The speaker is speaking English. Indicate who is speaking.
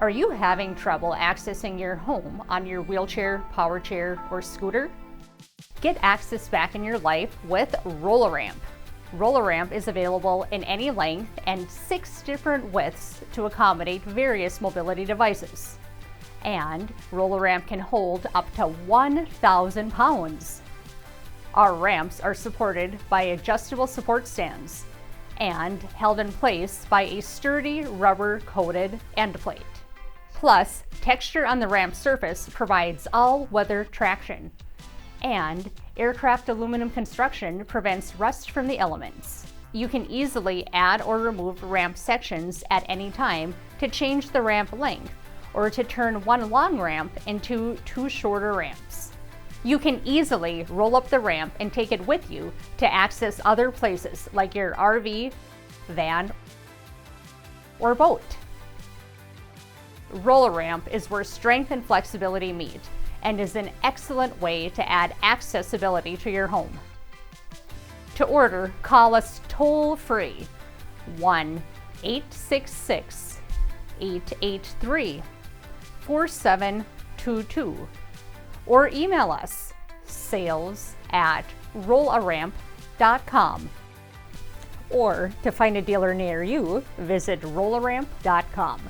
Speaker 1: Are you having trouble accessing your home on your wheelchair, power chair, or scooter? Get access back in your life with Roll-A-Ramp. Roll-A-Ramp is available in any length and 6 different widths to accommodate various mobility devices. And Roll-A-Ramp can hold up to 1,000 pounds. Our ramps are supported by adjustable support stands and held in place by a sturdy rubber-coated end plate. Plus, texture on the ramp surface provides all-weather traction, and aircraft aluminum construction prevents rust from the elements. You can easily add or remove ramp sections at any time to change the ramp length or to turn one long ramp into 2 shorter ramps. You can easily roll up the ramp and take it with you to access other places like your RV, van, or boat. Roll-A-Ramp is where strength and flexibility meet and is an excellent way to add accessibility to your home. To order, call us toll-free 1-866-883-4722 or email us sales@rollaramp.com. Or to find a dealer near you, visit rollaramp.com.